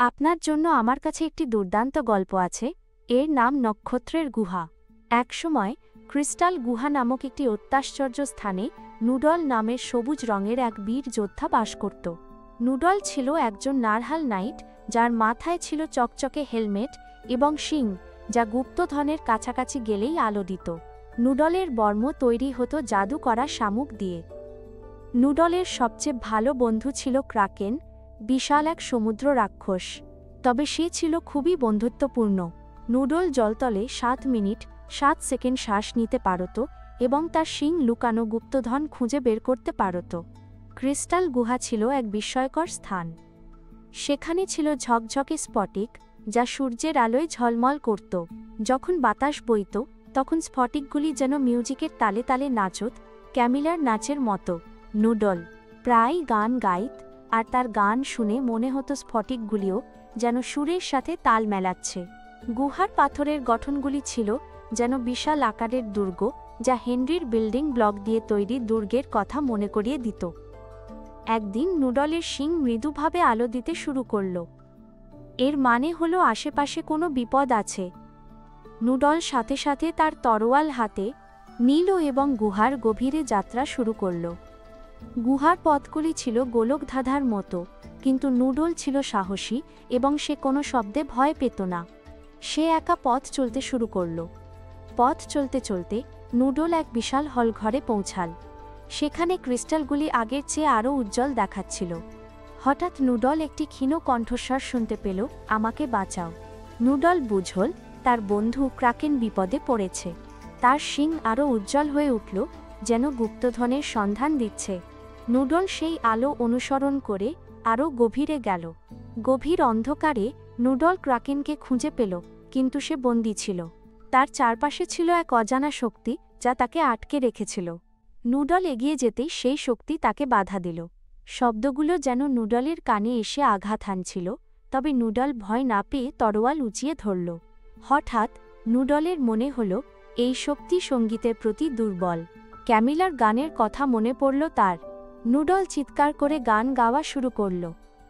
আপনার জন্য আমার কাছে একটি দুর্দান্ত গল্প আছে। এর নাম নক্ষত্রের গুহা। একসময় ক্রিস্টাল গুহা নামক একটি অত্যাশ্চর্য স্থানে নুডল নামের সবুজ রঙের এক বীর যোদ্ধা বাস করত। নুডল ছিল একজন নারহাল নাইট, যার মাথায় ছিল চকচকে হেলমেট এবং শিং, যা গুপ্তধনের কাছাকাছি গেলেই আলো দিত। নুডলের বর্ম তৈরি হতো জাদু করা শামুক দিয়ে। নুডলের সবচেয়ে ভালো বন্ধু ছিল ক্রাকেন, বিশাল এক সমুদ্র রাক্ষস। তবে সে ছিল খুবই বন্ধুত্বপূর্ণ। নুডল জলতলে 7 মিনিট 7 সেকেন্ড শ্বাস নিতে পারত এবং তার শিং লুকানো গুপ্তধন খুঁজে বের করতে পারত। ক্রিস্টাল গুহা ছিল এক বিস্ময়কর স্থান। সেখানে ছিল ঝকঝকে স্ফটিক, যা সূর্যের আলোয় ঝলমল করত। যখন বাতাস বইত তখন স্ফটিকগুলি যেন মিউজিকের তালে তালে নাচত, ক্যামিলার নাচের মতো। নুডল প্রায় গান গাইত, আর তার গান শুনে মনে হতো স্ফটিকগুলিও যেন সুরের সাথে তাল মেলাচ্ছে। গুহার পাথরের গঠনগুলি ছিল যেন বিশাল আকারের দুর্গ, যা হেনরির বিল্ডিং ব্লক দিয়ে তৈরি দুর্গের কথা মনে করিয়ে দিত। একদিন নুডলের শিং মৃদুভাবে আলো দিতে শুরু করল। এর মানে হলো আশেপাশে কোনো বিপদ আছে। নুডল সাথে সাথে তার তরোয়াল হাতে নিল এবং গুহার গভীরে যাত্রা শুরু করল। গুহার পথগুলি ছিল গোলকধাঁধার মতো, কিন্তু নুডল ছিল সাহসী এবং সে কোনো শব্দে ভয় পেত না। সে একা পথ চলতে শুরু করল। পথ চলতে চলতে নুডল এক বিশাল হলঘরে পৌঁছাল। সেখানে ক্রিস্টালগুলি আগের চেয়ে আরও উজ্জ্বল দেখাচ্ছিল। হঠাৎ নুডল একটি ক্ষীণ কণ্ঠস্বর শুনতে পেল, আমাকে বাঁচাও। নুডল বুঝল তার বন্ধু ক্রাকেন বিপদে পড়েছে। তার শিং আরও উজ্জ্বল হয়ে উঠল, যেন গুপ্তধনের সন্ধান দিচ্ছে। নুডল সেই আলো অনুসরণ করে আরও গভীরে গেল। গভীর অন্ধকারে নুডল ক্রাকেনকে খুঁজে পেল, কিন্তু সে বন্দী ছিল। তার চারপাশে ছিল এক অজানা শক্তি, যা তাকে আটকে রেখেছিল। নুডল এগিয়ে যেতেই সেই শক্তি তাকে বাধা দিল। শব্দগুলো যেন নুডলের কানে এসে আঘাত হানছিল, তবে নুডল ভয় না পেয়ে তরোয়াল উঁচিয়ে ধরল। হঠাৎ নুডলের মনে হল এই শক্তি সঙ্গীতের প্রতি দুর্বল। ক্যামিলার গানের কথা মনে পড়ল তার। নুডল চিৎকার করে গান গাওয়া শুরু করল।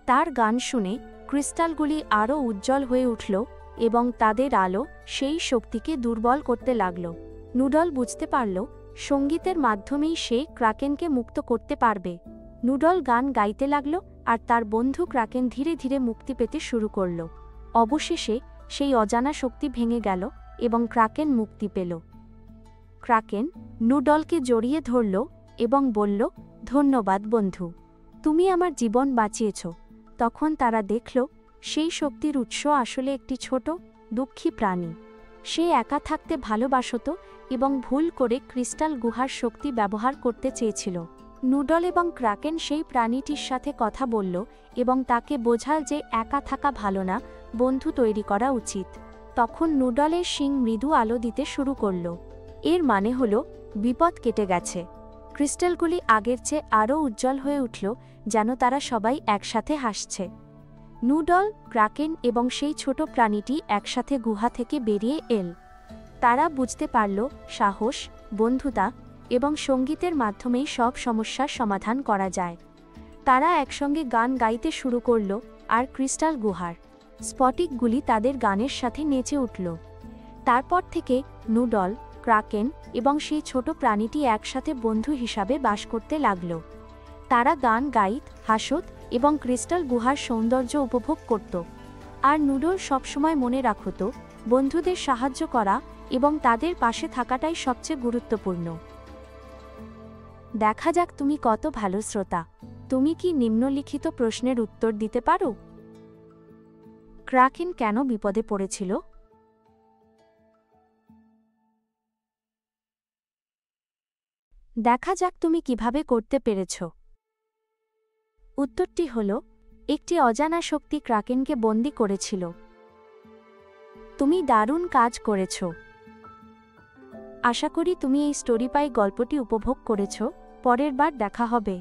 তার গান শুনে ক্রিস্টালগুলি আরও উজ্জ্বল হয়ে উঠল এবং তাদের আলো সেই শক্তিকে দুর্বল করতে লাগল। নুডল বুঝতে পারল সঙ্গীতের মাধ্যমেই সে ক্রাকেনকে মুক্ত করতে পারবে। নুডল গান গাইতে লাগল, আর তার বন্ধু ক্রাকেন ধীরে ধীরে মুক্তি পেতে শুরু করল। অবশেষে সেই অজানা শক্তি ভেঙে গেল এবং ক্রাকেন মুক্তি পেল। ক্রাকেন নুডলকে জড়িয়ে ধরল এবং বলল, ধন্যবাদ বন্ধু, তুমি আমার জীবন বাঁচিয়েছ। তখন তারা দেখল সেই শক্তির উৎস আসলে একটি ছোট, দুঃখী প্রাণী। সে একা থাকতে ভালোবাসত এবং ভুল করে ক্রিস্টাল গুহার শক্তি ব্যবহার করতে চেয়েছিল। নুডল এবং ক্রাকেন সেই প্রাণীটির সাথে কথা বলল এবং তাকে বোঝাল যে একা থাকা ভালো না, বন্ধু তৈরি করা উচিত। তখন নুডলের শিং মৃদু আলো দিতে শুরু করল। এর মানে হল বিপদ কেটে গেছে। ক্রিস্টালগুলি আগের চেয়ে আরও উজ্জ্বল হয়ে উঠল, যেন তারা সবাই একসাথে হাসছে। নুডল, ক্রাকেন এবং সেই ছোট প্রাণীটি একসাথে গুহা থেকে বেরিয়ে এল। তারা বুঝতে পারল সাহস, বন্ধুতা এবং সঙ্গীতের মাধ্যমেই সব সমস্যার সমাধান করা যায়। তারা একসঙ্গে গান গাইতে শুরু করল, আর ক্রিস্টাল গুহার স্ফটিকগুলি তাদের গানের সাথে নেচে উঠল। তারপর থেকে নুডল, ক্রাকেন এবং সেই ছোট প্রাণীটি একসাথে বন্ধু হিসাবে বাস করতে লাগল। তারা গান গাইত, হাসত এবং ক্রিস্টাল গুহার সৌন্দর্য উপভোগ করত। আর নুডল সবসময় মনে রাখত, বন্ধুদের সাহায্য করা এবং তাদের পাশে থাকাটাই সবচেয়ে গুরুত্বপূর্ণ। দেখা যাক তুমি কত ভালো শ্রোতা। তুমি কি নিম্নলিখিত প্রশ্নের উত্তর দিতে পারো? ক্রাকেন কেন বিপদে পড়েছিল? দেখা যাক তুমি কিভাবে করতে পেরেছ। উত্তরটি হল, একটি অজানা শক্তি ক্রাকেনকে বন্দী করেছিল। তুমি দারুণ কাজ করেছ। আশা করি তুমি এই স্টোরি পাই গল্পটি উপভোগ করেছ। পরের বার দেখা হবে।